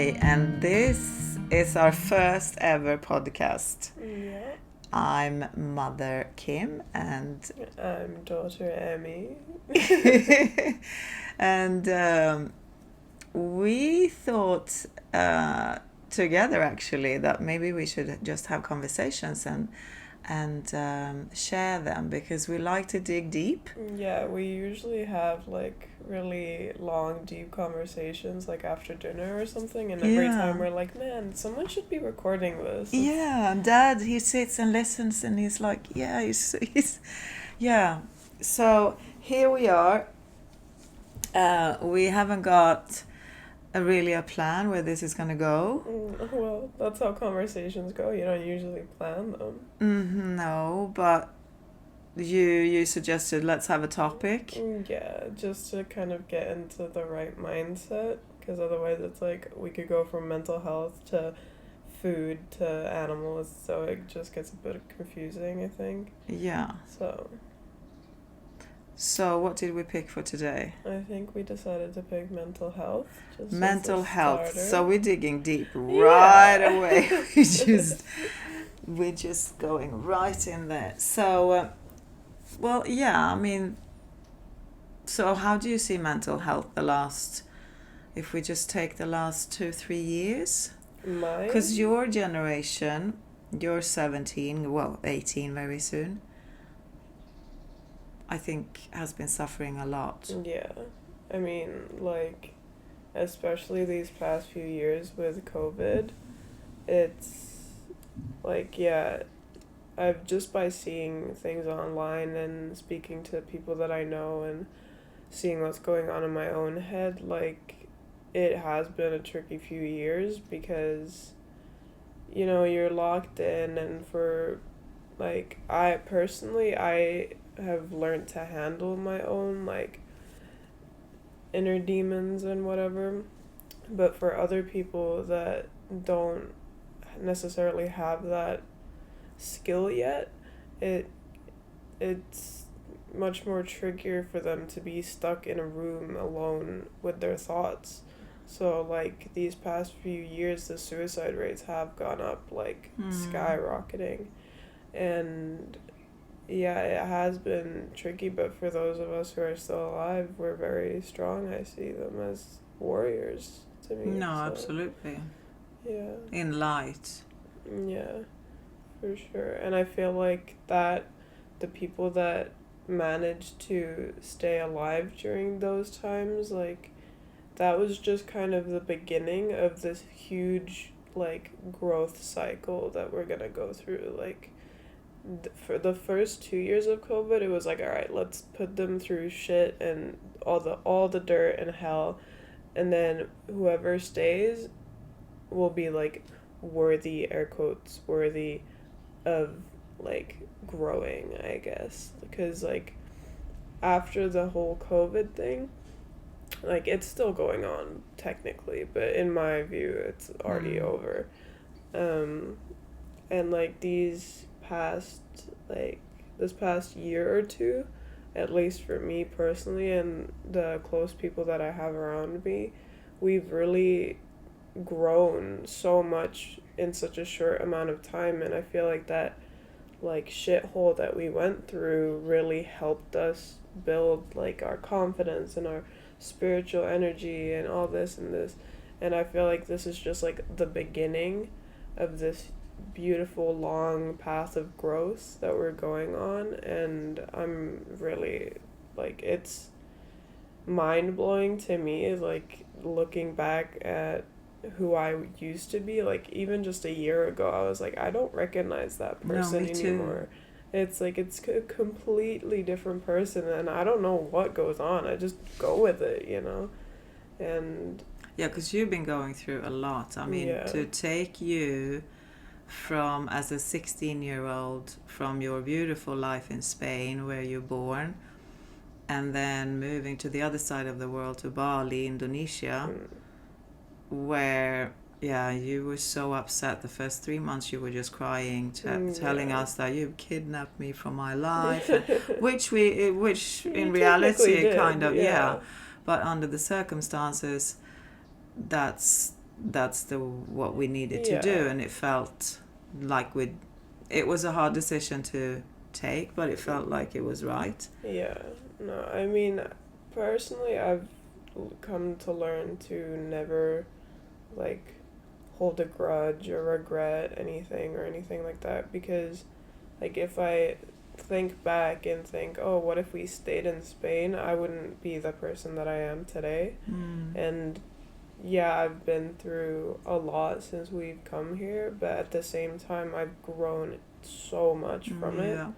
Hi, and this is our first ever podcast. Yeah, I'm Mother Kim, and I'm daughter Emmy. and we thought together actually that maybe we should just have conversations and share them because we like to dig deep. Yeah, we usually have like really long, deep conversations like after dinner or something, and every time Yeah. we're like, man, someone should be recording this. Yeah, and Dad, he sits and listens, and he's like, yeah, he's yeah. So here we are. We haven't got really a plan where this is gonna go. Well, that's how conversations go. You don't usually plan them. No, but you suggested let's have a topic. Yeah, just to kind of get into the right mindset, because otherwise it's like we could go from mental health to food to animals, so it just gets a bit confusing, I think. Yeah. So what did we pick for today? I think we decided to pick mental health. Just Mental as a health. starter. So we're digging deep right Yeah. away. We're just going right in there. So, well, yeah. I mean, so how do you see mental health if we just take the last 2-3 years? Mine? Because your generation, you're 17, well, 18 very soon, I think has been suffering a lot. Yeah. I mean, like, especially these past few years with COVID, it's like, yeah, I've just by seeing things online and speaking to people that I know and seeing what's going on in my own head, like, it has been a tricky few years because, you know, you're locked in, and for, like, I have learned to handle my own, like, inner demons and whatever. But for other people that don't necessarily have that skill yet, it's much more trickier for them to be stuck in a room alone with their thoughts. So, like, these past few years, the suicide rates have gone up, like, skyrocketing. And yeah, it has been tricky, but for those of us who are still alive, we're very strong. I see them as warriors to me. No, so, absolutely. Yeah. In light. Yeah, for sure. And I feel like that the people that managed to stay alive during those times, like, that was just kind of the beginning of this huge, like, growth cycle that we're gonna go through. Like, for the first 2 years of COVID, it was like, all right, let's put them through shit and all the dirt and hell, and then whoever stays will be like worthy, air quotes, worthy of, like, growing, I guess, because, like, after the whole COVID thing, like, it's still going on technically, but in my view it's already over. And, like, this past year or two, at least for me personally and the close people that I have around me, we've really grown so much in such a short amount of time, and I feel like that, like, shithole that we went through really helped us build, like, our confidence and our spiritual energy and all this and this. And I feel like this is just, like, the beginning of this beautiful long path of growth that we're going on, and I'm really, like, it's mind-blowing to me, like, looking back at who I used to be. Like, even just a year ago, I was like, I don't recognize that person anymore. It's like, it's a completely different person, and I don't know what goes on. I just go with it, you know? And yeah, because you've been going through a lot. I mean, to take you from as a 16-year-old from your beautiful life in Spain where you're born, and then moving to the other side of the world to Bali, Indonesia, where you were so upset. The first 3 months you were just crying, telling us that you've kidnapped me from my life, and, which in reality kind of, but under the circumstances, that's that's what we needed to do, and it felt like it was a hard decision to take, but it felt like it was right. Yeah. No, I mean, personally, I've come to learn to never, like, hold a grudge or regret anything or anything like that, because, like, if I think back and think, oh, what if we stayed in Spain, I wouldn't be the person that I am today. And yeah, I've been through a lot since we've come here, but at the same time, I've grown so much from it.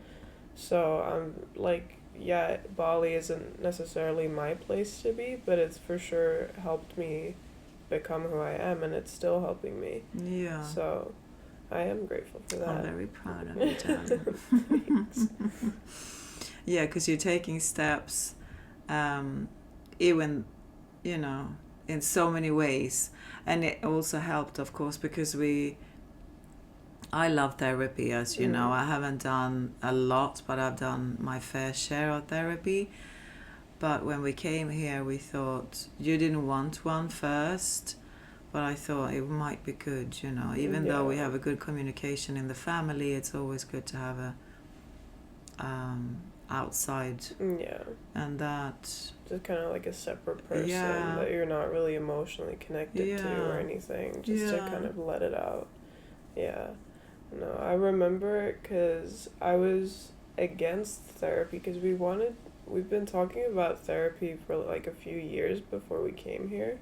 So I'm like, yeah, Bali isn't necessarily my place to be, but it's for sure helped me become who I am, and it's still helping me. Yeah. So I am grateful for that. I'm very proud of you, darling. Thanks. Yeah, because you're taking steps, even, you know, in so many ways. And it also helped, of course, because I love therapy, as you know. I haven't done a lot, but I've done my fair share of therapy. But when we came here, we thought, you didn't want one first, but I thought it might be good, you know. Even though we have a good communication in the family, it's always good to have a outside. Yeah. And that... just kind of like a separate person that you're not really emotionally connected to or anything. Just to kind of let it out. Yeah. No, I remember because I was against therapy because we've been talking about therapy for like a few years before we came here.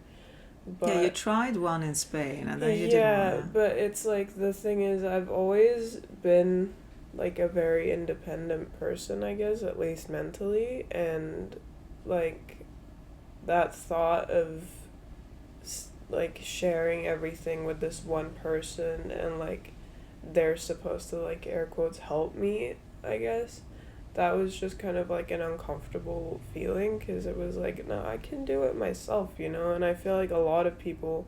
But you tried one in Spain and then you didn't. Yeah, but it's like the thing is I've always been like a very independent person, I guess, at least mentally, and like that thought of like sharing everything with this one person and like they're supposed to, like, air quotes, help me, I guess. That was just kind of, like, an uncomfortable feeling, because it was like, no, I can do it myself, you know? And I feel like a lot of people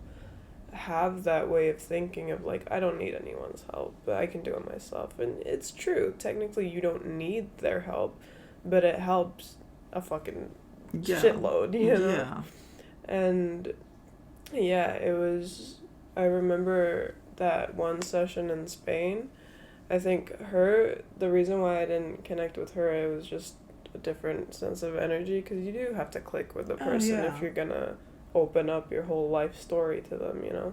have that way of thinking of, like, I don't need anyone's help, but I can do it myself. And it's true. Technically, you don't need their help, but it helps a fucking shitload, you know? Yeah. And, yeah, it was... I remember... that one session in Spain, I think the reason why I didn't connect with her, it was just a different sense of energy, because you do have to click with the person if you're gonna open up your whole life story to them, you know.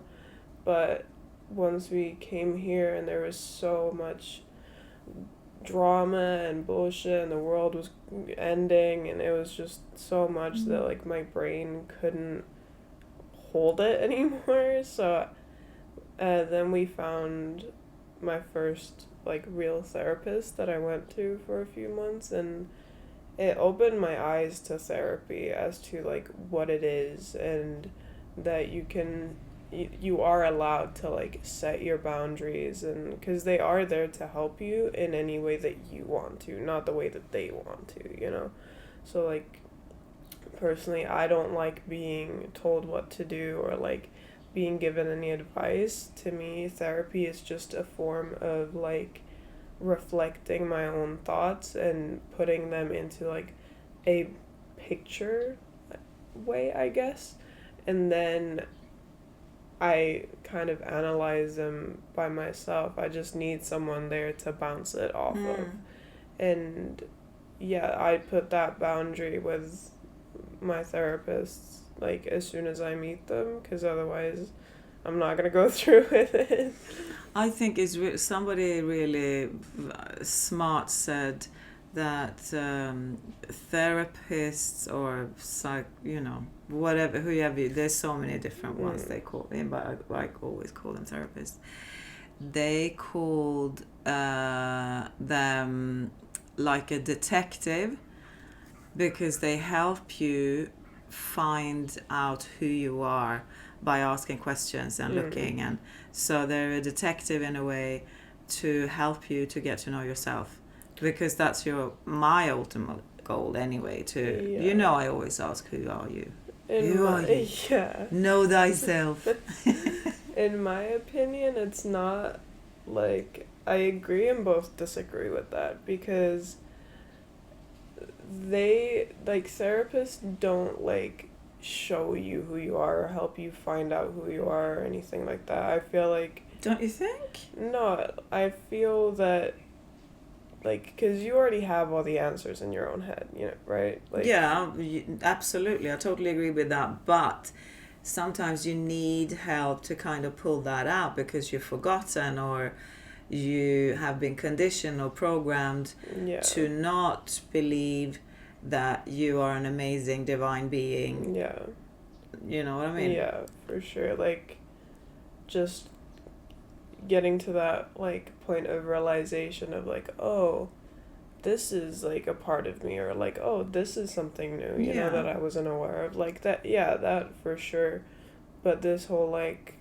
But once we came here and there was so much drama and bullshit and the world was ending and it was just so much that like my brain couldn't hold it anymore, so then we found my first, like, real therapist that I went to for a few months, and it opened my eyes to therapy as to, like, what it is, and that you are allowed to, like, set your boundaries, and because they are there to help you in any way that you want to, not the way that they want to, you know? So, like, personally, I don't like being told what to do or, like, being given any advice. To me, therapy is just a form of, like, reflecting my own thoughts and putting them into, like, a picture way, I guess. And then I kind of analyze them by myself. I just need someone there to bounce it off of. And, yeah, I put that boundary with my therapists, like, as soon as I meet them, because otherwise I'm not going to go through with it. I think somebody really smart said that therapists or whatever, whoever, there's so many different ones they call them, but I always call them therapists. They called them like a detective, because they help you find out who you are by asking questions and looking, and so they're a detective in a way to help you to get to know yourself, because that's my ultimate goal anyway, I always ask, who are you? Who are you? Yeah. Know thyself. In my opinion, it's not, like, I agree and both disagree with that, because therapists don't, like, show you who you are or help you find out who you are or anything like that. I feel like... Don't you think? No, I feel that, like, because you already have all the answers in your own head, you know, right? Like, yeah, absolutely. I totally agree with that. But sometimes you need help to kind of pull that out because you've forgotten or you have been conditioned or programmed to not believe that you are an amazing divine being. Yeah. You know what I mean? Yeah, for sure. Like, just getting to that, like, point of realization of, like, oh, this is, like, a part of me, or, like, oh, this is something new, you know, that I wasn't aware of. Like, that, yeah, that for sure. But this whole, like,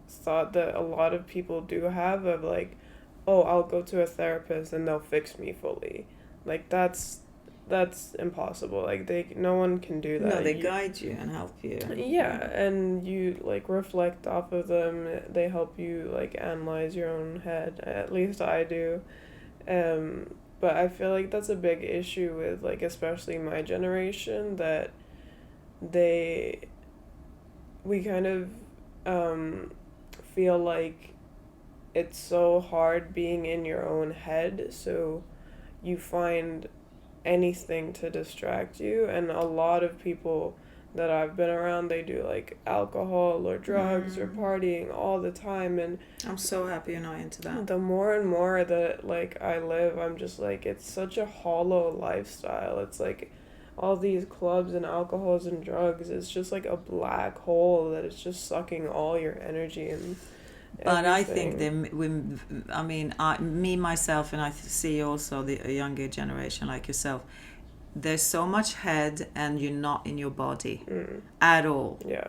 thought that a lot of people do have of, like, oh, I'll go to a therapist and they'll fix me fully. Like, that's impossible. Like, no one can do that. No, they guide you and help you. Yeah, and you, like, reflect off of them. They help you, like, analyze your own head. At least I do. But I feel like that's a big issue with, like, especially my generation, that we kind of feel like it's so hard being in your own head, so you find anything to distract you. And a lot of people that I've been around, they do, like, alcohol or drugs or partying all the time. And I'm so happy you're not into that. The more and more that, like, I live, I'm just like, it's such a hollow lifestyle. It's like all these clubs and alcohols and drugs, it's just like a black hole that is just sucking all your energy and but everything. I think me myself, and I see also the younger generation like yourself, there's so much head and you're not in your body at all. Yeah,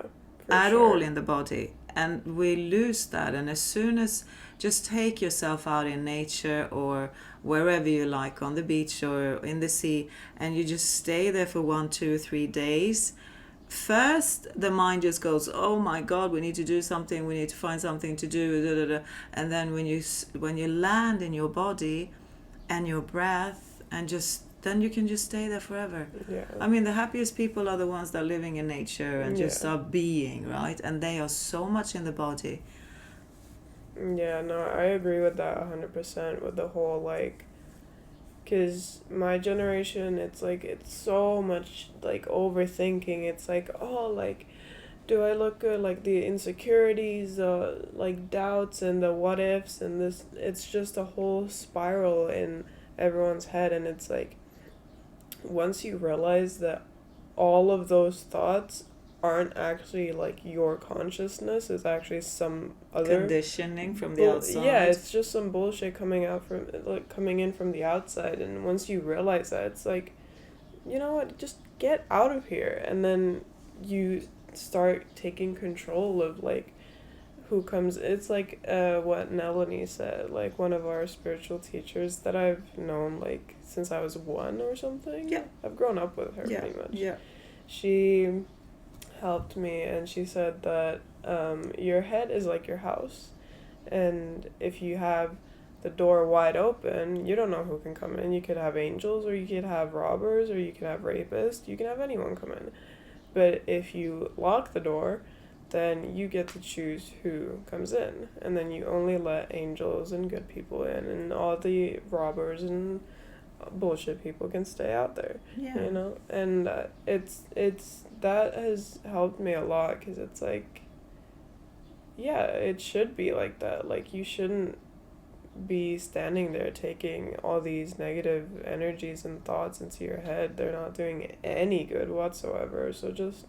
at all in the body, and we lose that. And as soon as, just take yourself out in nature or wherever you like, on the beach or in the sea, and you just stay there for 1, 2, 3 days. First, the mind just goes, oh my God, we need to do something, we need to find something to do, da, da, da. And then when you land in your body and your breath, and then you can just stay there forever. Yeah. I mean, the happiest people are the ones that are living in nature and just are being, right? And they are so much in the body. Yeah, no, I agree with that 100%, with the whole, like, because my generation, it's like, it's so much, like, overthinking. It's like, oh, like, do I look good? Like, the insecurities, like, doubts and the what ifs, and this, it's just a whole spiral in everyone's head. And it's like, once you realize that all of those thoughts aren't actually, like, your consciousness, it's actually some other conditioning from the outside. Yeah, it's just some bullshit coming in from the outside. And once you realize that, it's like, you know what, just get out of here. And then you start taking control of, like, who comes. It's like what Melanie said, like, one of our spiritual teachers that I've known, like, since I was 1 or something. Yeah, I've grown up with her pretty much. Yeah, she helped me, and she said that your head is like your house, and if you have the door wide open, you don't know who can come in. You could have angels, or you could have robbers, or you could have rapists, you can have anyone come in. But if you lock the door, then you get to choose who comes in, and then you only let angels and good people in, and all the robbers and bullshit people can stay out there. You know. And it's that has helped me a lot, because it's like, yeah, it should be like that. Like, you shouldn't be standing there taking all these negative energies and thoughts into your head. They're not doing any good whatsoever. So just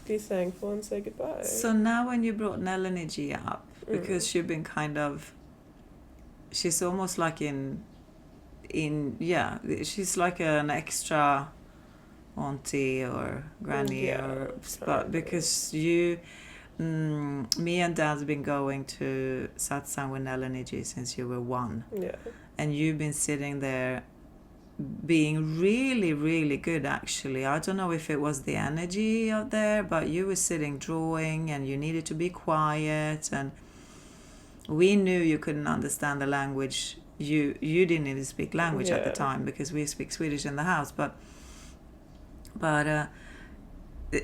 be thankful and say goodbye. So now when you brought Melanie G up, because she's been kind of, she's almost like she's like an extra auntie or granny, but because me and Dad have been going to satsang with Melanie G since you were 1. And you've been sitting there being really, really good, actually. I don't know if it was the energy out there, but you were sitting drawing, and you needed to be quiet, and we knew you couldn't understand the language. You didn't even speak language at the time, because we speak Swedish in the house, but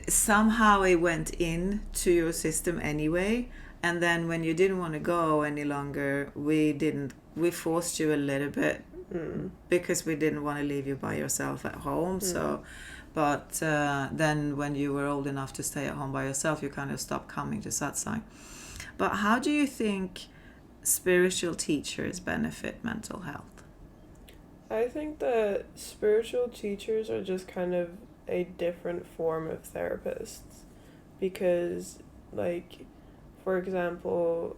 somehow it went into your system anyway, and then when you didn't want to go any longer, we forced you a little bit, because we didn't want to leave you by yourself at home. So but then when you were old enough to stay at home by yourself, you kind of stopped coming to satsang. But how do you think spiritual teachers benefit mental health? I think that spiritual teachers are just kind of a different form of therapists, because, like, for example,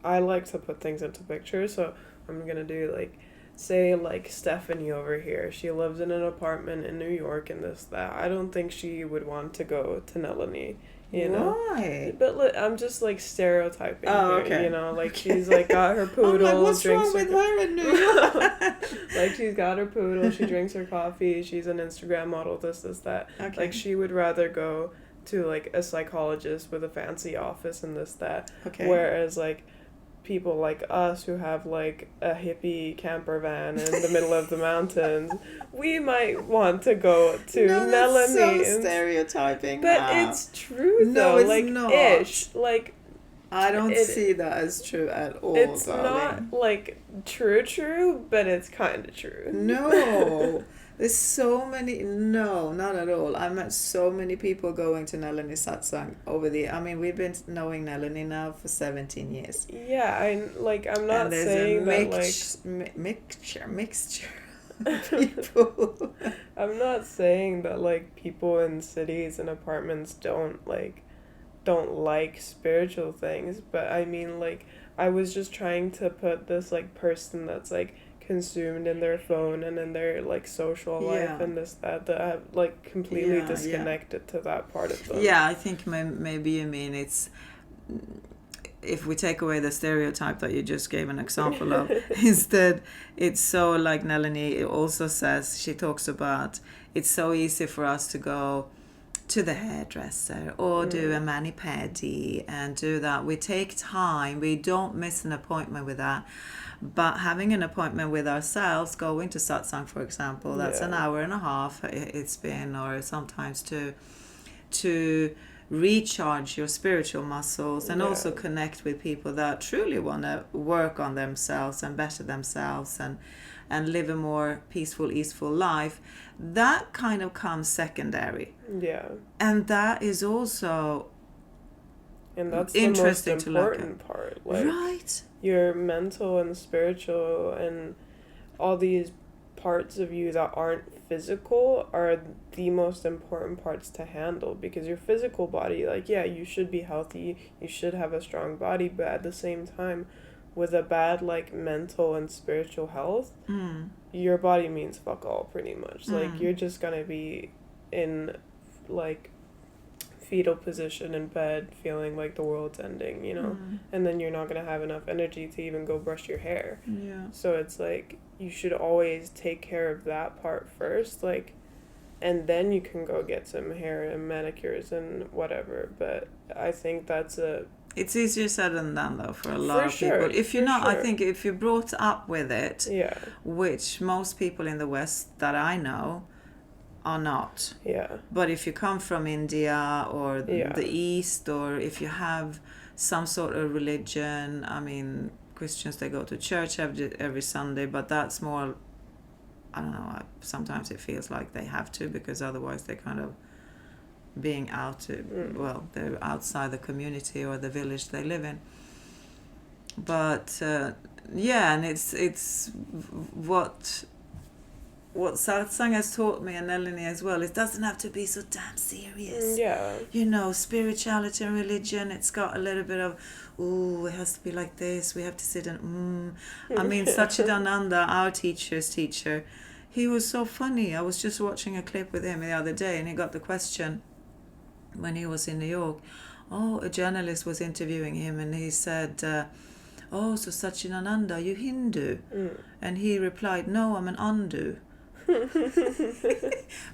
I like to put things into pictures, so I'm gonna do, like, say, like, Stephanie over here, she lives in an apartment in New York and this, that. I don't think she would want to go to Nalini, you know? Why? But look, I'm just, like, stereotyping here, okay. you know? Like, she's, like, got her poodle, I'm like, what's drinks wrong with her in New York? like, she's got her poodle, she drinks her coffee, she's an Instagram model, this, that. Okay. Like, she would rather go to, like, a psychologist with a fancy office and this, that. Okay. Whereas, like, people like us who have, like, a hippie camper van in the middle of the mountains, we might want to go to that's Nalini. so stereotyping. But now. it's true, No, though. it's like, not. Ish. Like, I don't see that as true at all, it's darling. not, like, true, but it's kind of true. No. There's so many... No, not at all. I met so many people going to Nalini Satsang over the... I mean, we've been knowing Nalini now for 17 years. Yeah, I'm not saying that, like... mixture of people. I'm not saying that, like, people in cities and apartments don't like spiritual things, but I mean, like, I was just trying to put this, like, person that's, like, consumed in their phone and in their, like, social life and this, that have, like, completely disconnected to that part of them. Yeah, I think maybe you mean it's... If we take away the stereotype that you just gave an example of, is that it's so, like Nalini also says, she talks about, it's so easy for us to go to the hairdresser or do a mani-pedi and do that. We take time, we don't miss an appointment with that. But having an appointment with ourselves, going to satsang, for example, that's an hour and a half it's been, or sometimes to recharge your spiritual muscles and also connect with people that truly want to work on themselves and better themselves and live a more peaceful, easeful life. That kind of comes secondary. Yeah. And that is also that's interesting the most important part. Like, right. Your mental and spiritual and all these parts of you that aren't physical are the most important parts to handle, because your physical body, like, yeah, you should be healthy, you should have a strong body, but at the same time, with a bad, like, mental and spiritual health, your body means fuck all, pretty much. Like, you're just gonna be in, like, fetal position in bed feeling like the world's ending, you know? And then you're not gonna have enough energy to even go brush your hair. Yeah. So it's like, you should always take care of that part first, like, and then you can go get some hair and manicures and whatever. But I think it's easier said than done, though, for a lot of people. If you're not, I think if you're brought up with it, which most people in the West that I know are not. Yeah. But if you come from India or the East, or if you have some sort of religion, I mean, Christians, they go to church every Sunday, but that's more, I don't know, sometimes it feels like they have to, because otherwise they're kind of being they're outside the community or the village they live in. But and it's what satsang has taught me, and Eleni as well, it doesn't have to be so damn serious. Yeah. You know, spirituality and religion, it's got a little bit of, it has to be like this, we have to sit and I mean, Sachidananda, our teacher's teacher, he was so funny. I was just watching a clip with him the other day, and he got the question when he was in New York. A journalist was interviewing him, and he said, so Sachidananda, you Hindu? And he replied, no, I'm an Andu.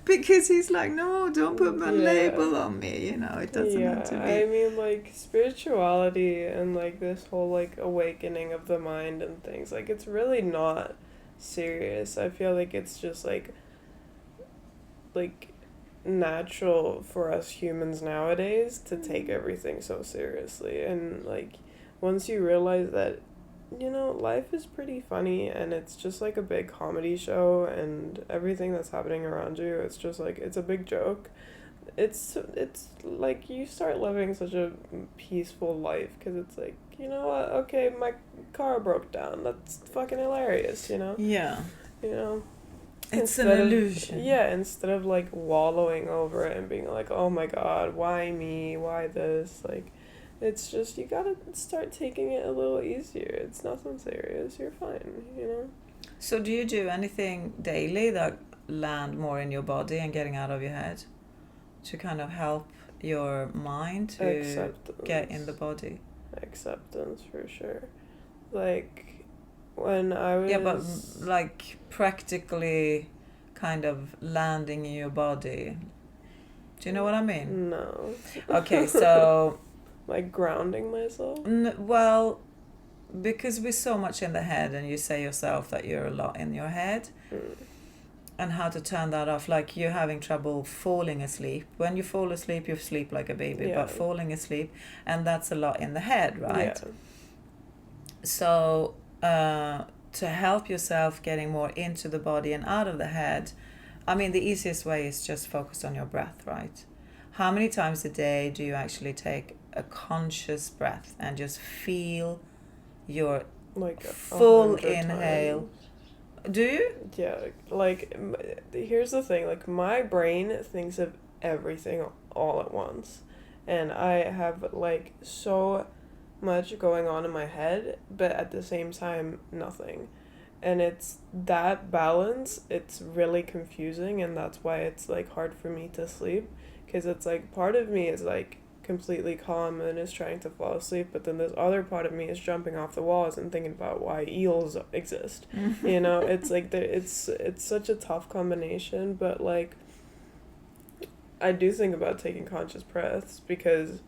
Because he's like, no, don't put my label on me, you know, it doesn't have to be. I mean, like, spirituality and, like, this whole, like, awakening of the mind and things, like, it's really not serious. I feel like it's just like natural for us humans nowadays to take everything so seriously. And like once you realize that, you know, life is pretty funny and it's just like a big comedy show, and everything that's happening around you, it's just like it's a big joke. It's like you start living such a peaceful life because it's like, you know what, okay, my car broke down, that's fucking hilarious, you know. Yeah. You know, it's an illusion. Instead of like wallowing over it and being like, oh my god, why me, why this, like, it's just, you gotta start taking it a little easier. It's nothing serious, you're fine, you know. So do you do anything daily that land more in your body and getting out of your head to kind of help your mind to get in the body? Acceptance, for sure. Like when I was... Yeah, but like practically kind of landing in your body. Do you know what I mean? No. Okay, so... like grounding myself? Well, because we're so much in the head, and you say yourself that you're a lot in your head. And how to turn that off. Like you're having trouble falling asleep. When you fall asleep, you sleep like a baby. Yeah. But falling asleep, and that's a lot in the head, right? Yeah. So to help yourself getting more into the body and out of the head, I mean, the easiest way is just focus on your breath, right? How many times a day do you actually take a conscious breath and just feel your like full inhale? Times. Do you? Yeah, like, here's the thing, like, my brain thinks of everything all at once, and I have, like, so much going on in my head, but at the same time, nothing. And it's that balance, it's really confusing, and that's why it's, like, hard for me to sleep, because it's, like, part of me is, like, completely calm and is trying to fall asleep, but then this other part of me is jumping off the walls and thinking about why eels exist. You know, it's like it's such a tough combination, but like I do think about taking conscious breaths because,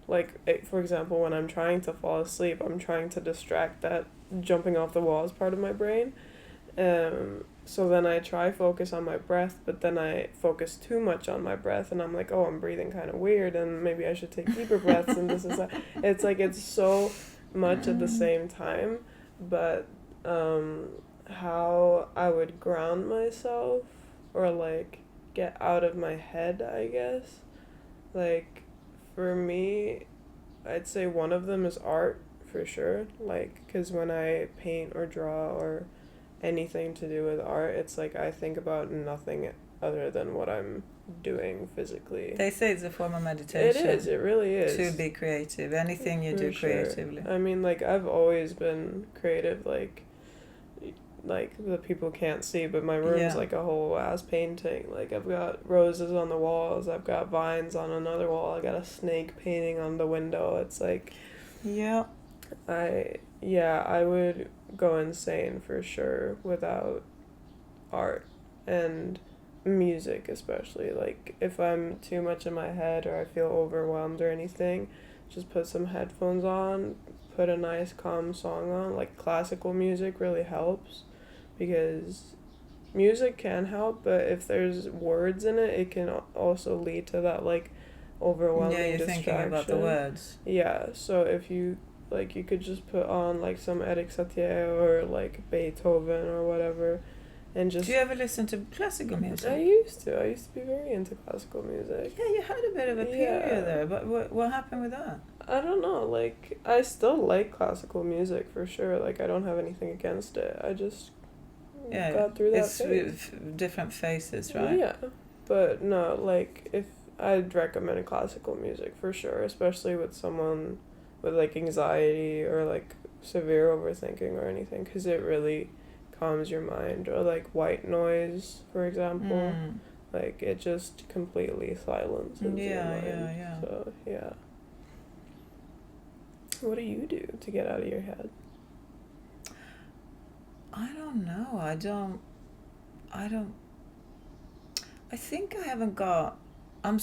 like, for example, when I'm trying to fall asleep, I'm trying to distract that jumping off the walls part of my brain. So then I try focus on my breath, but then I focus too much on my breath, and I'm like, oh, I'm breathing kind of weird, and maybe I should take deeper breaths, and this is that. It's like it's so much at the same time, but how I would ground myself or, like, get out of my head, I guess. Like, for me, I'd say one of them is art, for sure. Like, because when I paint or draw or anything to do with art, it's like I think about nothing other than what I'm doing physically. They say it's a form of meditation. It really is. To be creative. Anything you do creatively. I mean, like, I've always been creative, like the people can't see, but my room's like a whole ass painting. Like, I've got roses on the walls, I've got vines on another wall, I got a snake painting on the window. It's like... Yeah. I would go insane for sure without art and music, especially. Like, if I'm too much in my head or I feel overwhelmed or anything, just put some headphones on, put a nice calm song on. Like, classical music really helps because music can help, but if there's words in it, it can also lead to that, like, overwhelming distraction. Thinking about the words. Yeah, so if you... like, you could just put on, like, some Eric Satie or, like, Beethoven or whatever, and just... Do you ever listen to classical music? I used to be very into classical music. Yeah, you had a bit of a period there, but what happened with that? I don't know, like, I still like classical music, for sure. Like, I don't have anything against it. I just got through that phase. It's different phases, right? Yeah, but no, like, if I'd recommend classical music, for sure, especially with someone... with, like, anxiety or, like, severe overthinking or anything, because it really calms your mind. Or, like, white noise, for example. Like, it just completely silences your mind. Yeah. So, yeah. What do you do to get out of your head? I don't know. I don't... I think I haven't got... I'm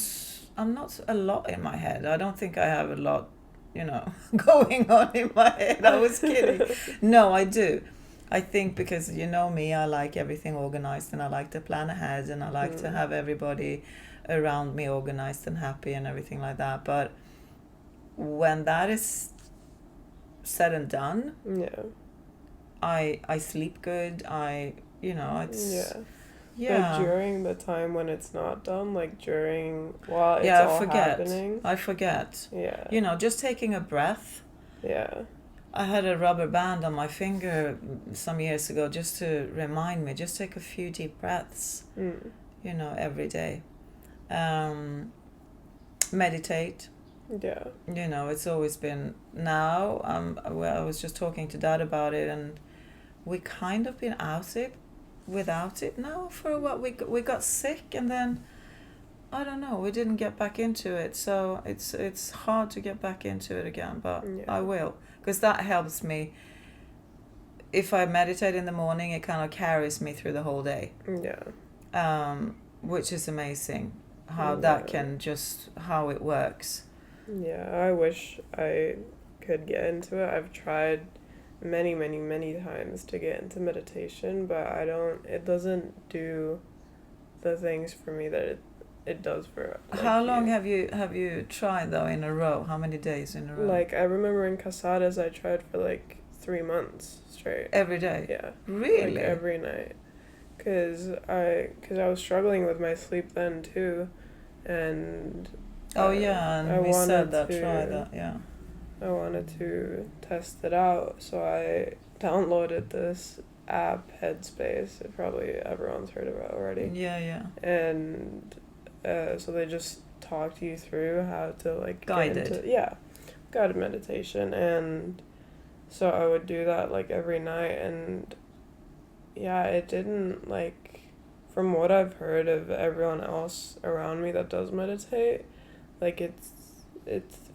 not a lot in my head. I don't think I have a lot, you know, going on in my head. I was kidding. No, I do. I think because you know me, I like everything organized and I like to plan ahead and I like to have everybody around me organized and happy and everything like that. But when that is said and done, I sleep good. But during the time when it's not done, like while it's all happening. I forget. Yeah. Just taking a breath. Yeah. I had a rubber band on my finger some years ago just to remind me, just take a few deep breaths, every day. Meditate. Yeah. It's always been now. I was just talking to Dad about it, and we kind of been without it now for a while. We got sick, and then I don't know. We didn't get back into it, so it's hard to get back into it again. But I will, because that helps me. If I meditate in the morning, it kind of carries me through the whole day. Yeah. Which is amazing. How that can how it works. Yeah, I wish I could get into it. I've tried many, many, many times to get into meditation, but it doesn't do the things for me that it does for how long have you tried though in a row? How many days in a row? Like, I remember in Casadas I tried for like 3 months straight. Every day? Yeah. Really? Like every night. Cause I was struggling with my sleep then too, and we said that, try that, yeah. I wanted to test it out, so I downloaded this app, Headspace. Probably everyone's heard of it already. Yeah. And so they just talk you through how to like guided meditation, and so I would do that like every night, and it didn't, like, from what I've heard of everyone else around me that does meditate, like it's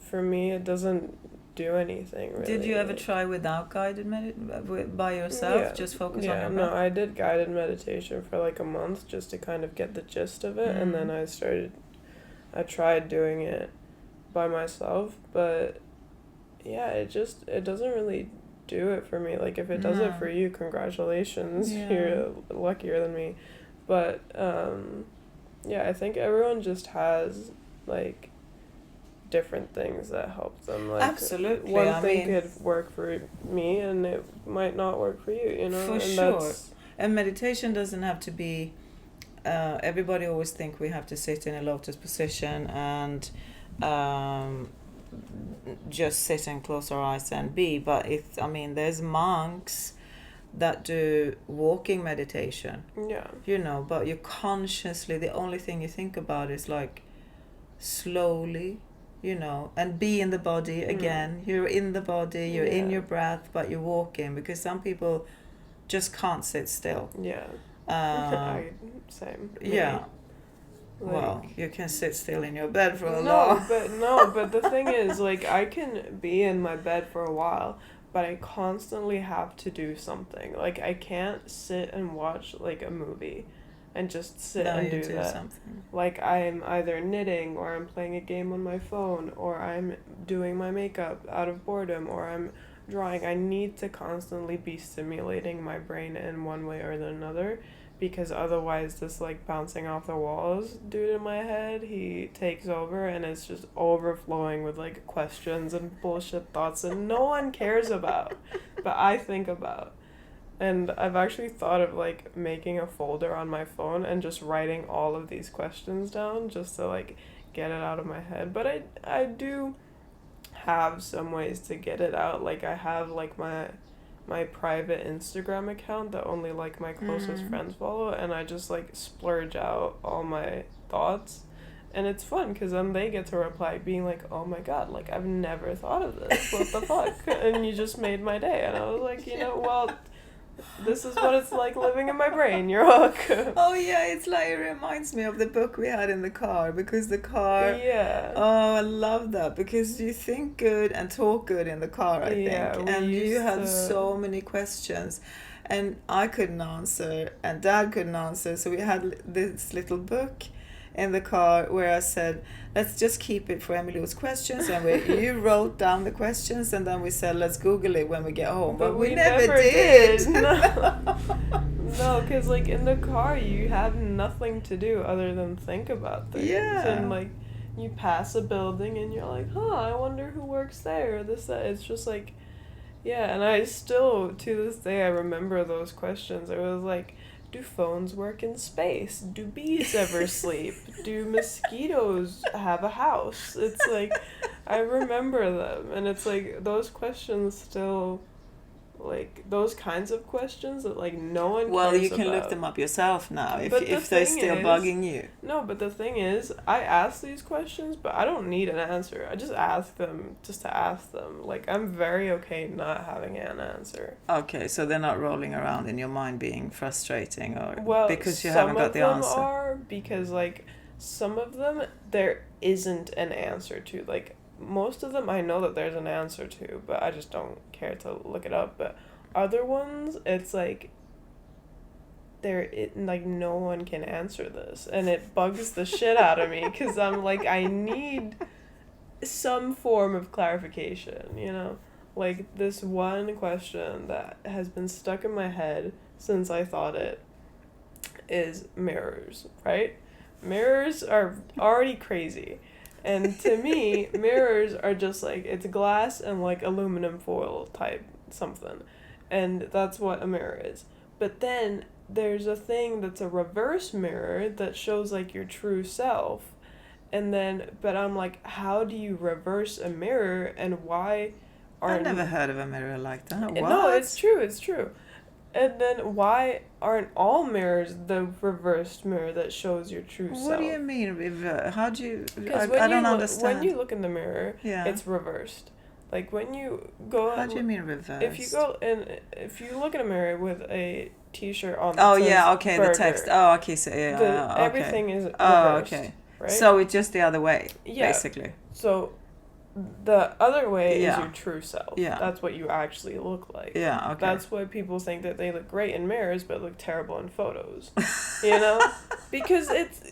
for me it doesn't do anything really. Did you ever try without guided by yourself, just focus on your breath? No, I did guided meditation for like a month just to kind of get the gist of it, and then I tried doing it by myself, but it doesn't really do it for me. Like, if it does it for you, congratulations. You're luckier than me. But I think everyone just has like different things that help them. Like, absolutely, one thing could work for me and it might not work for you, for sure. And meditation doesn't have to be everybody always think we have to sit in a lotus position and just sit and close our eyes and be, but there's monks that do walking meditation, but you consciously, the only thing you think about is like slowly, and be in the body again. You're in the body, you're in your breath, but you're walking, because some people just can't sit still. Same. Yeah. Like, well, you can sit still in your bed for a long. But the thing is, like, I can be in my bed for a while, but I constantly have to do something. Like, I can't sit and watch like a movie and just sit and do that. Something. Like, I'm either knitting, or I'm playing a game on my phone, or I'm doing my makeup out of boredom, or I'm drawing. I need to constantly be stimulating my brain in one way or another, because otherwise this like bouncing off the walls dude in my head, he takes over and it's just overflowing with like questions and bullshit thoughts that no one cares about but I think about. And I've actually thought of like making a folder on my phone and just writing all of these questions down just to like get it out of my head. But I do have some ways to get it out. Like, I have like my private Instagram account that only like my closest friends follow, and I just like splurge out all my thoughts, and it's fun because then they get to reply being like, oh my god, like, I've never thought of this, what the fuck, and you just made my day. And I was like, well, this is what it's like living in my brain. You're welcome. Oh yeah, it's like, it reminds me of the book we had in the car, because the car. Yeah. Oh, I love that, because you think good and talk good in the car, I think. And you had so many questions, and I couldn't answer, and Dad couldn't answer, so we had this little book, in the car where I said, let's just keep it for Emily's questions, and you wrote down the questions, and then we said, let's Google it when we get home. But we never did. No, because like in the car you have nothing to do other than think about things. Yeah. And like you pass a building and you're like, I wonder who works there, or this, that. It's just like, yeah. And I still, to this day, I remember those questions. It was like, do phones work in space? Do bees ever sleep? Do mosquitoes have a house? It's like, I remember them. And it's like, those questions still, like, those kinds of questions that, like, no one cares about. Well, you can look them up yourself now if they're still bugging you. No, but the thing is, I ask these questions, but I don't need an answer. I just ask them just to ask them. Like, I'm very okay not having an answer. Okay, so they're not rolling around in your mind being frustrating, or because you haven't got the answer? Some of them are, because, like, some of them there isn't an answer to. Like, most of them I know that there's an answer to, but I just don't care to look it up. But other ones, it's like like no one can answer this, and it bugs the shit out of me, because I'm like, I need some form of clarification, you know? Like, this one question that has been stuck in my head since I thought it is mirrors, right? Mirrors are already crazy. And to me, mirrors are just like, it's glass and like aluminum foil type something. And that's what a mirror is. But then there's a thing that's a reverse mirror that shows like your true self. And then, but I'm like, how do you reverse a mirror, and why I've never heard of a mirror like that. What? No, it's true. And then why aren't all mirrors the reversed mirror that shows your true self? What do you mean reverse? How do you... I don't understand. When you look in the mirror, it's reversed. Like when you go... How do you mean reversed? If you look in a mirror with a t-shirt on... okay, burger, the text. Oh, okay, so everything is reversed. Oh, okay. Right? So it's just the other way, basically. So the other way is your true self. Yeah. That's what you actually look like. Yeah, okay. That's why people think that they look great in mirrors but look terrible in photos. You know? Because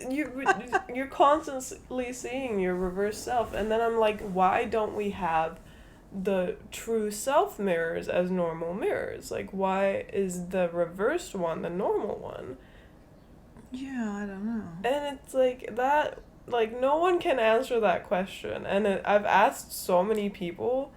you're constantly seeing your reverse self. And then I'm like, why don't we have the true self mirrors as normal mirrors? Like, why is the reversed one the normal one? Yeah, I don't know. And it's like that... Like, no one can answer that question. And I've asked so many people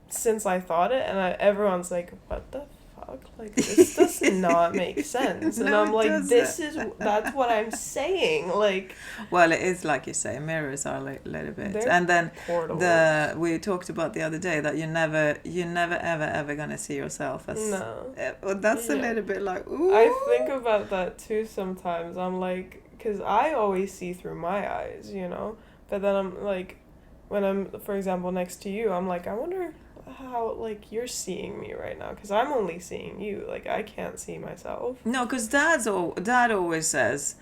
since I thought it, and everyone's like, what the fuck? Like, this does not make sense. And I'm like, that's what I'm saying. Like... Well, it is like you say, mirrors are a little bit. And then we talked about the other day that you're never ever going to see yourself as... No. Well, that's a little bit like, ooh. I think about that too sometimes. I'm like... Because I always see through my eyes, you know? But then I'm like, when I'm, for example, next to you, I'm like, I wonder how, like, you're seeing me right now. Because I'm only seeing you. Like, I can't see myself. No, because Dad always says,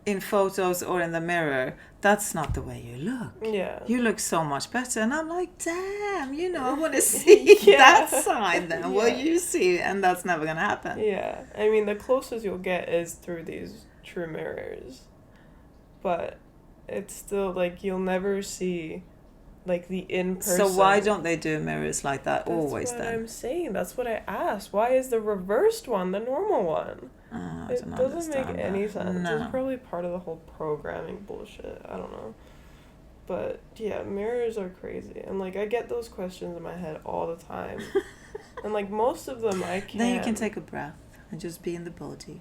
in photos or in the mirror, that's not the way you look. Yeah. You look so much better. And I'm like, damn, you know, I want to see that side then. Well, you see, and that's never going to happen. Yeah. I mean, the closest you'll get is through these true mirrors. But it's still, like, you'll never see, like, the in-person... So why don't they do mirrors like that always then? That's what I'm saying. That's what I asked. Why is the reversed one the normal one? It doesn't make any sense. No. It's probably part of the whole programming bullshit. I don't know. But, yeah, mirrors are crazy. And, like, I get those questions in my head all the time. And, like, most of them I can't... Then you can take a breath and just be in the body.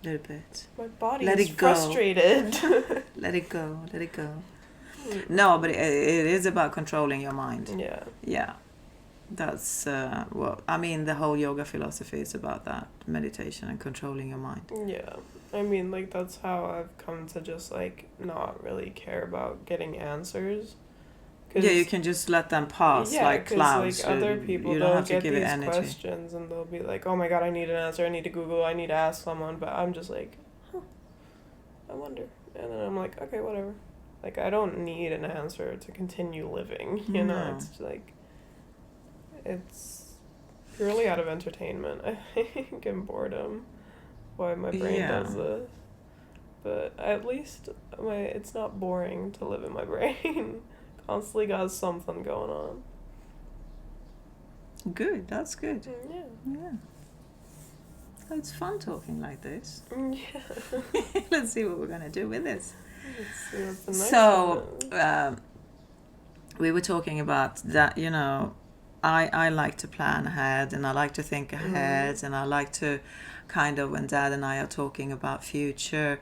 Little bit. My body is frustrated. Let it go. No, but it is about controlling your mind. Yeah. That's I mean, the whole yoga philosophy is about that, meditation and controlling your mind. Yeah. I mean, like, that's how I've come to just, like, not really care about getting answers. Yeah, you can just let them pass like clouds. Like, other people, you don't have to give these questions and they'll be like, oh my god, I need an answer, I need to Google, I need to ask someone. But I'm just like, I wonder. And then I'm like, okay, whatever. Like, I don't need an answer to continue living, you know? It's like, it's purely out of entertainment, I think, and boredom, why my brain does this. but at least it's not boring to live in my brain. Constantly got something going on. Good, that's good. Yeah. It's fun talking like this. Yeah. Let's see what we're going to do with this. Let's see what's the next one is. We were talking about that, I like to plan ahead, and I like to think ahead, and I like to kind of, when Dad and I are talking about future,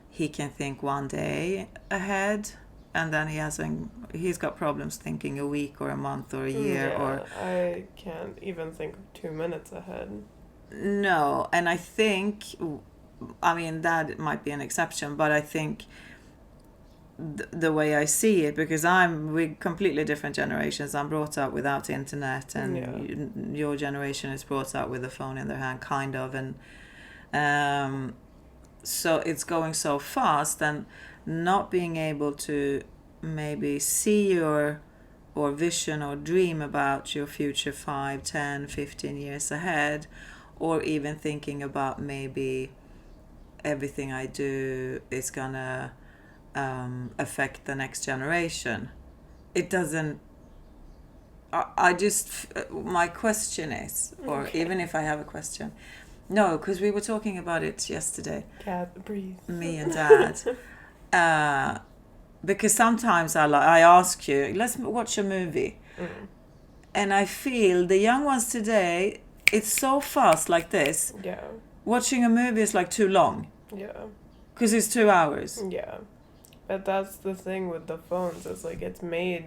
he can think one day ahead, and then he's got problems thinking a week or a month or a year. Or I can't even think 2 minutes ahead. No, and I think, that might be an exception, but I think the way I see it, because we're completely different generations. I'm brought up without internet, and your generation is brought up with a phone in their hand, kind of, and so it's going so fast, and not being able to maybe see or vision or dream about your future 5, 10, 15 years ahead, or even thinking about maybe everything I do is gonna affect the next generation. It doesn't. My question is, or even if I have a question, no, because we were talking about it yesterday. Cat, breathe. Me and Dad. Because sometimes I ask you, let's watch a movie, and I feel the young ones today, it's so fast like this. Yeah. Watching a movie is like too long. Yeah. Because it's 2 hours. Yeah. But that's the thing with the phones. It's like it's made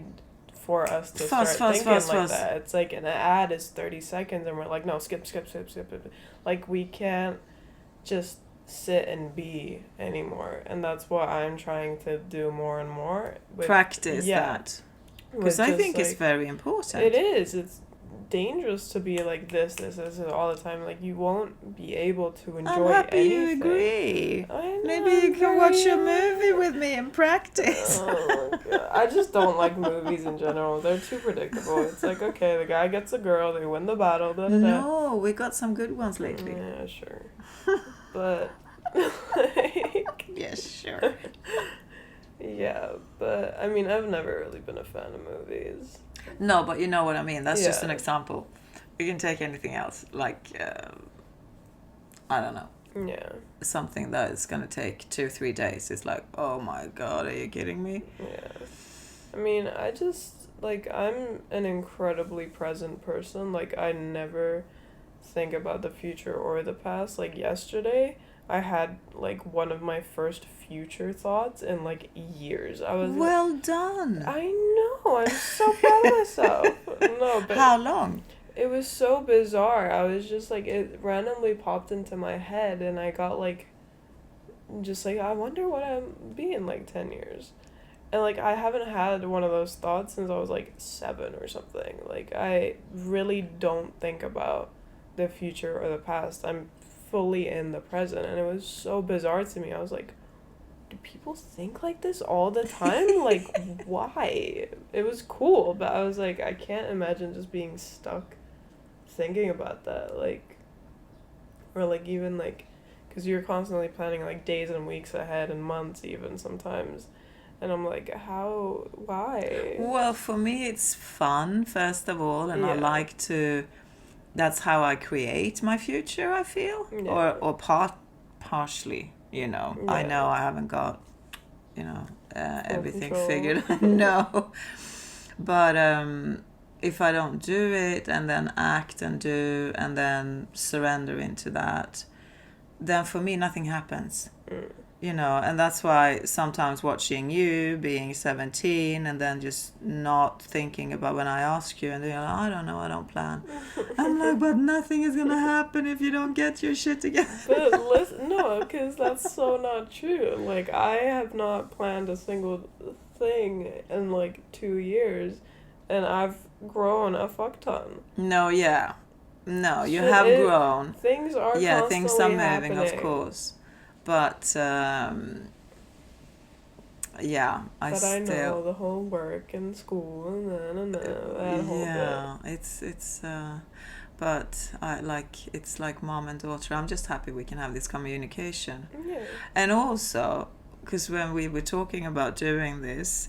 for us to fast. That. It's like an ad is 30 seconds and we're like, no, skip. Like we can't just sit and be anymore. And that's what I'm trying to do more and more. Practice that. Because I think it's very important. It is. It's dangerous to be like this all the time. Like you won't be able to enjoy anything. I'm happy you agree. I know, maybe you can watch a movie with me and practice. Oh my God. I just don't like movies in general. They're too predictable. It's like, okay, the guy gets a girl, they win the battle. No, we got some good ones lately. Yeah, sure. But yes, sure. Yeah, but I mean, I've never really been a fan of movies. No, but you know what I mean. That's just an example. You can take anything else, like I don't know. Yeah. Something that is gonna take 2-3 days. It's like, oh my God, are you kidding me? Yeah. I mean, I just I'm an incredibly present person. Like I never think about the future or the past. Like yesterday, I had one of my first future thoughts in years. I was well done. I know. I'm so proud of myself. No, but how long? It was so bizarre. I was just it randomly popped into my head, and I got I wonder what I'm be in 10 years. And I haven't had one of those thoughts since I was 7 or something. I really don't think about the future or the past. I'm fully in the present, and it was so bizarre to me. I was like, do people think like this all the time? Why? It was cool, but I was I can't imagine just being stuck thinking about that, or even because you're constantly planning days and weeks ahead and months even sometimes, and I'm why? Well, for me it's fun, first of all, and I like to, that's how I create my future, I feel. Or partially, I know I haven't got everything figured. No. But if I don't do it and then act and do and then surrender into that, then for me nothing happens. And that's why sometimes watching you being 17 and then just not thinking about when I ask you and you're like, I don't know, I don't plan. I'm like, but nothing is going to happen if you don't get your shit together. But listen, no, because that's so not true. I have not planned a single thing in 2 years, and I've grown a fuck ton. No, yeah. No, you have grown. Things are things are moving, happening. Of course. But I know the whole work and school and that whole bit. It's But it's like mom and daughter. I'm just happy we can have this communication. Yeah. And also, because when we were talking about doing this,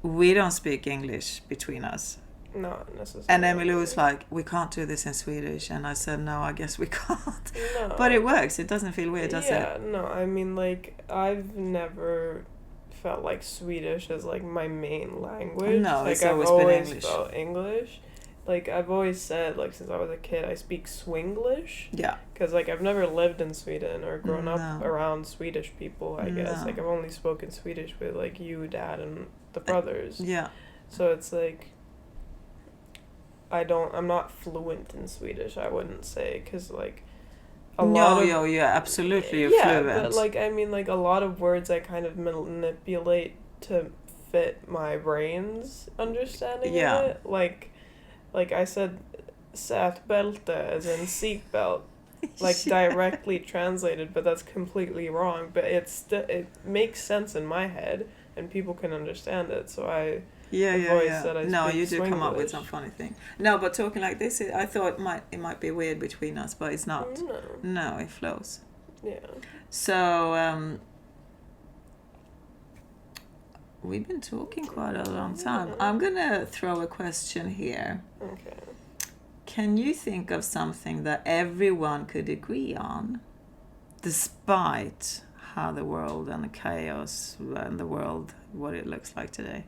we don't speak English between us. Not necessarily. And Emily was like, we can't do this in Swedish. And I said, no, I guess we can't. No. But it works. It doesn't feel weird, does it? Yeah, no. I mean, like, I've never felt like Swedish is, like, my main language. No, like, it's I've always always been English. felt English. Like, I've always said, like, since I was a kid, I speak Swinglish. Yeah. Because, like, I've never lived in Sweden or grown No. up around Swedish people, I guess. No. Like, I've only spoken Swedish with, like, you, Dad, and the brothers. Yeah. So it's, like, I'm not fluent in Swedish, I wouldn't say. Because, like, absolutely, you're fluent. Yeah, but, like, I mean, like, a lot of words I kind of manipulate to fit my brain's understanding of it. Like I said, sätbälte as in seatbelt, like directly translated, but that's completely wrong. But it makes sense in my head, and people can understand it. So I've always said I No, speak you do come up with Swinglish. some funny thing. No, but talking like this, I thought it might be weird between us, but it's not. No, it flows. Yeah. So we've been talking quite a long time. I'm gonna throw a question here. Okay. Can you think of something that everyone could agree on, despite how the world and the chaos and the world, what it looks like today?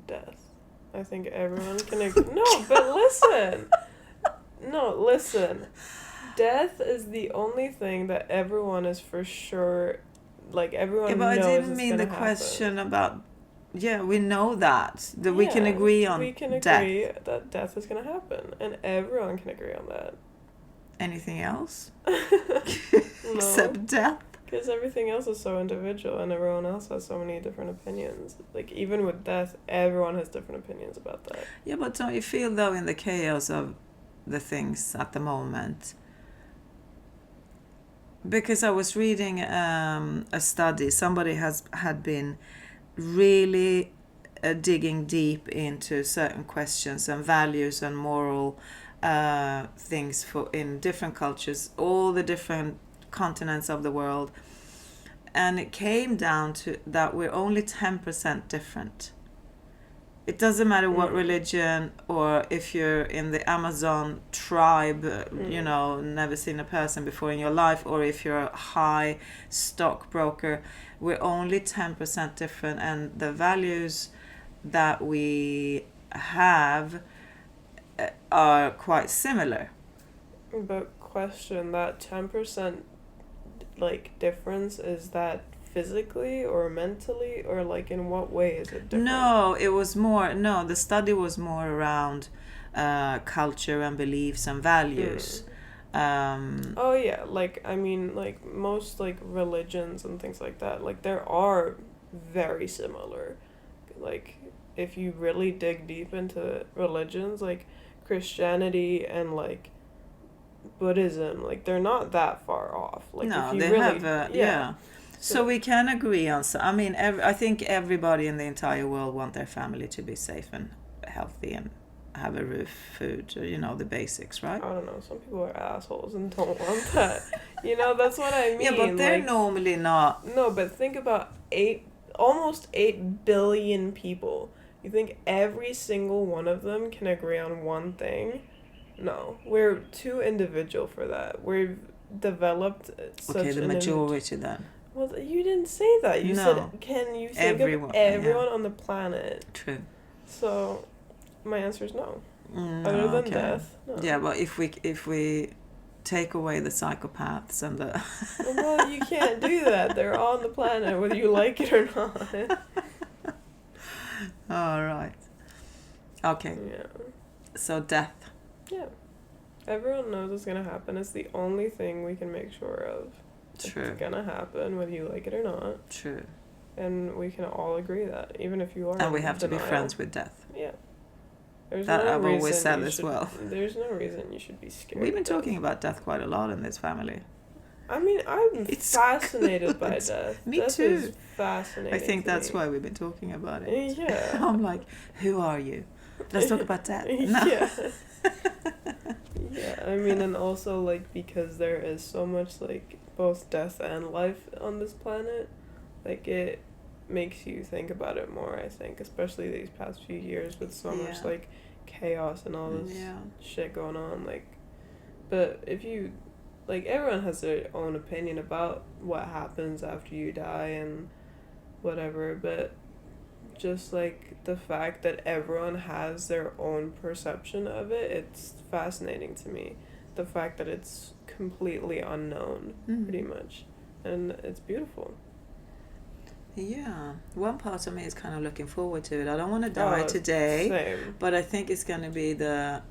Death. I think everyone can agree. No, but listen. No, listen. Death is the only thing that everyone is for sure, like, everyone knows. But I didn't it's mean the gonna question happen. about. Yeah, we know that we can agree on. We can death. agree that death is gonna happen, and everyone can agree on that. Anything else No, except death? because everything else is so individual, and everyone else has so many different opinions. Like, even with death, everyone has different opinions about that. Yeah, but don't you feel though in the chaos of the things at the moment? Because I was reading a study, somebody had been really digging deep into certain questions and values and moral things in different cultures, all the different continents of the world, and it came down to that we're only 10% different. It doesn't matter what religion, or if you're in the Amazon tribe, never seen a person before in your life, or if you're a high stockbroker, we're only 10% different, and the values that we have are quite similar. But question, that 10% like difference, is that physically or mentally, or like in what way is it different? The study was more around culture and beliefs and values. Oh yeah, like, I mean, like, most, like, religions and things like that, like, there are very similar. Like, if you really dig deep into religions, like Christianity and, like, Buddhism, like, they're not that far off. Like, No, if you they really, have yeah. So we can agree on. I mean, I think everybody in the entire world want their family to be safe and healthy and have a roof, food, the basics, right? I don't know. Some people are assholes and don't want that. That's what I mean. Yeah, but they're like, normally not. No, but think about almost 8 billion people. You think every single one of them can agree on one thing? No, we're too individual for that. We've developed such the majority then. Well, you didn't say that. You said, can you think of everyone on the planet? True. So, my answer is no. No, Other than death, no. Yeah, but if we take away the psychopaths and the... Well, you can't do that. They're on the planet, whether you like it or not. All right. Okay. Yeah. So death. Yeah. Everyone knows it's going to happen. It's the only thing we can make sure of. True. It's going to happen, whether you like it or not. True. And we can all agree that, even if you are And we have in to be friends with death. Yeah. There's That no I've reason always said you as should- well. There's no reason you should be scared. We've been of death. talking about death quite a lot in this family. I mean, I'm It's fascinated by good. death. Me death too. Is fascinating. I think to that's me. why we've been talking about it. Yeah. I'm like, who are you? Let's talk about death. No. Yeah. Yeah, I mean, and also, like, because there is so much, like, both death and life on this planet, like, it makes you think about it more, I think, especially these past few years with so much, like, chaos and all this shit going on, like, but if you, like, everyone has their own opinion about what happens after you die and whatever, but just like the fact that everyone has their own perception of it, it's fascinating to me. The fact that it's completely unknown, pretty much, and it's beautiful. Yeah, one part of me is kind of looking forward to it. I don't want to die today, same. But I think it's going to be the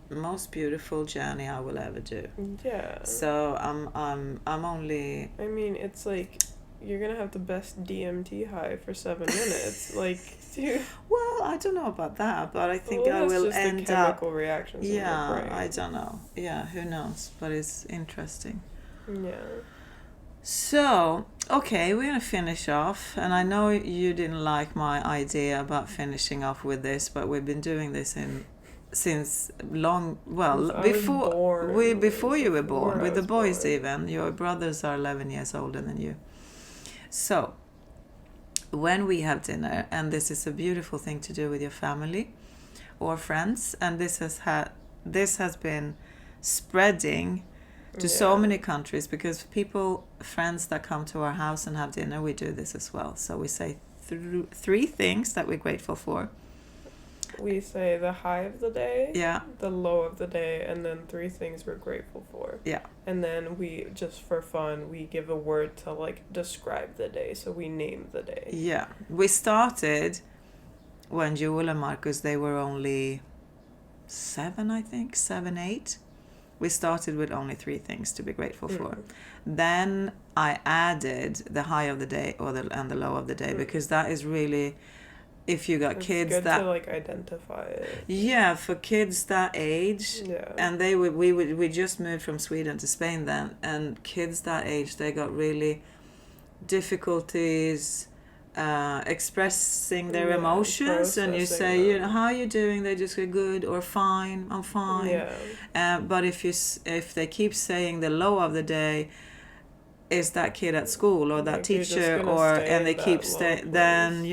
most beautiful journey I will ever do. Yeah. So I'm only. I mean, it's like you're gonna have the best DMT high for 7 minutes, like. Dude. Well, I don't know about that, but I think I will just end the chemical reactions. Yeah, in your brain. I don't know. Yeah, who knows? But it's interesting. Yeah. So, okay, we're going to finish off. And I know you didn't like my idea about finishing off with this, but we've been doing this since long, well, before you were born, with the boys even. Your brothers are 11 years older than you. So, when we have dinner, and this is a beautiful thing to do with your family or friends, and this has been spreading to so many countries, because friends that come to our house and have dinner, we do this as well. So we say three things that we're grateful for. We say the high of the day, the low of the day, and then 3 things we're grateful for. Yeah. And then we, just for fun, we give a word to, like, describe the day. So we name the day. Yeah. We started when Joel and Marcus, they were only 7, 8. We started with only 3 things to be grateful for. Then I added the high of the day and the low of the day, because that is really, if you got kids good that to, like, identify it. Yeah, for kids that age. Yeah. And we just moved from Sweden to Spain then, and kids that age, they got really difficulties expressing their emotions, and you say, how are you doing? They just go, good, or fine, I'm fine. Yeah. But if they keep saying the low of the day is that kid at school or that teacher, and they keep staying, then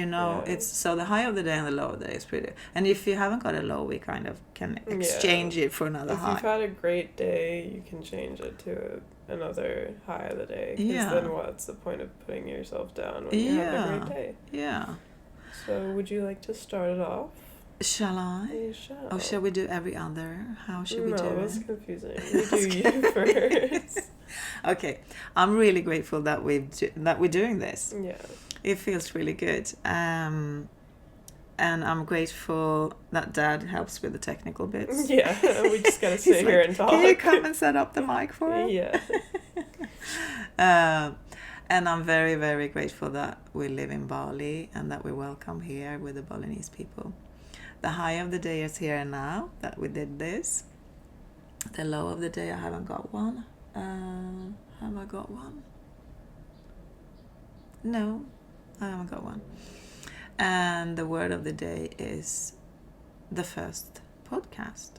it's, so the high of the day and the low of the day is pretty. And if you haven't got a low, we kind of can exchange it for another high. If you've had a great day, you can change it to another high of the day. Because then what's the point of putting yourself down when you have a great day? Yeah. So would you like to start it off? Shall I? You shall. Or shall we do every other? How should we do it? No, that's confusing. We do you first. Okay, I'm really grateful that we're doing this. Yeah. It feels really good. And I'm grateful that Dad helps with the technical bits. Yeah, we just gotta sit here and talk. Can you come and set up the mic for us? Yeah. And I'm very, very grateful that we live in Bali and that we're welcome here with the Balinese people. The high of the day is here and now, that we did this. The low of the day, I haven't got one. Have I got one? No, I haven't got one. And the word of the day is the first podcast.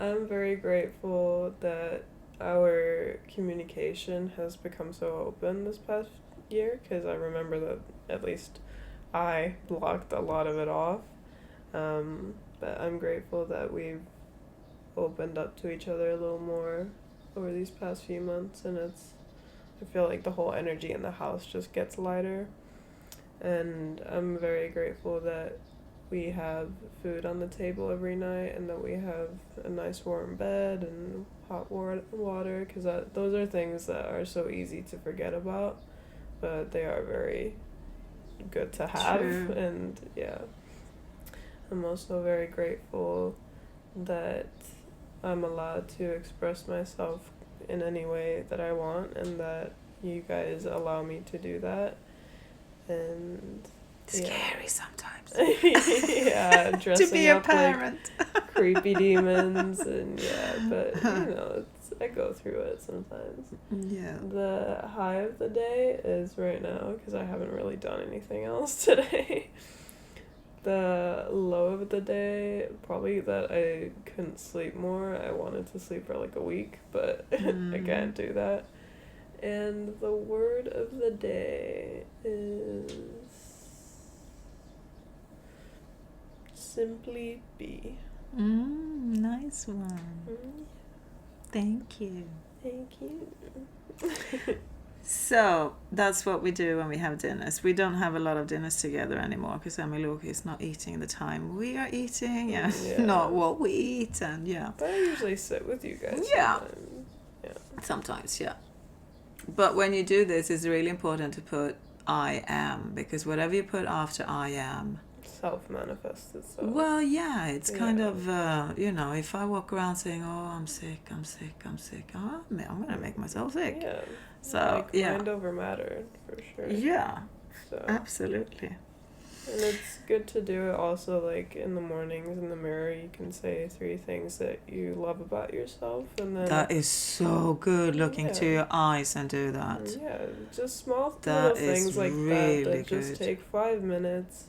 I'm very grateful that our communication has become so open this past year, because I remember that at least I blocked a lot of it off. But I'm grateful that we've opened up to each other a little more over these past few months, and I feel like the whole energy in the house just gets lighter. And I'm very grateful that we have food on the table every night, and that we have a nice warm bed and hot water, because those are things that are so easy to forget about, but they are very good to have. True. And yeah, I'm also very grateful that I'm allowed to express myself in any way that I want, and that you guys allow me to do that. And scary sometimes. Yeah, dressing to be a up parent. Like creepy demons, and but I go through it sometimes. Yeah. The high of the day is right now, because I haven't really done anything else today. The low of the day, probably that I couldn't sleep more. I wanted to sleep for like a week, but I can't do that. And the word of the day is simply be. Nice one. Thank you. Thank you. So that's what we do when we have dinners. We don't have a lot of dinners together anymore because Emiluki is not eating the time we are eating, not what we eat, and But I usually sit with you guys. Sometimes, But when you do this, it's really important to put I am, because whatever you put after I am, self-manifests itself. Well, it's kind of, if I walk around saying, oh, I'm sick, I'm going to make myself sick. Yeah. So, mind over matter, for sure. Yeah, so. Absolutely. And it's good to do it also, like, in the mornings in the mirror. You can say 3 things that you love about yourself, and then... That is so good, looking to your eyes and do that. Yeah, just small little things like really that just take 5 minutes.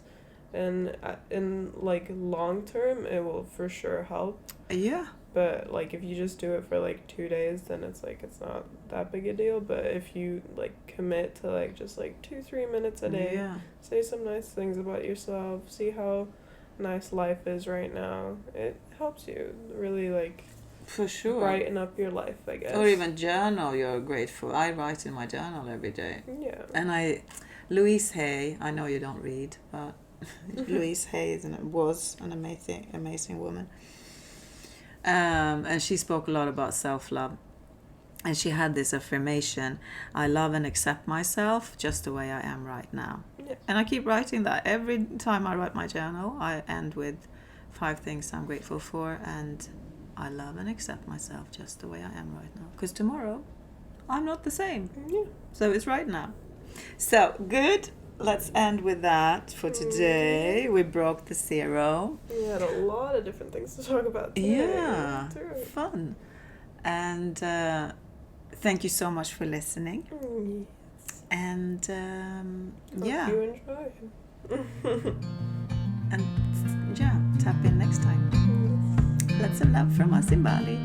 And in, like, long term, it will for sure help. Yeah. But, like, if you just do it for, like, 2 days, then it's, like, it's not that big a deal. But if you, like, commit to, like, just, like, 2-3 minutes a day, say some nice things about yourself, see how nice life is right now, it helps you really, like, for sure, brighten up your life, I guess. Or even journal you're grateful. I write in my journal every day. Yeah. And Louise Hay, I know you don't read, but Louise Hay was an amazing woman. And she spoke a lot about self-love. And she had this affirmation, I love and accept myself just the way I am right now. Yeah. And I keep writing that. Every time I write my journal, I end with 5 things I'm grateful for, and I love and accept myself just the way I am right now. Because tomorrow, I'm not the same. Yeah. So it's right now. So, good. Let's end with that for today. We broke the 0. We had a lot of different things to talk about today. Yeah, fun. And thank you so much for listening. Yes. And Hope you enjoy. And tap in next time. Lots of love from us in Bali.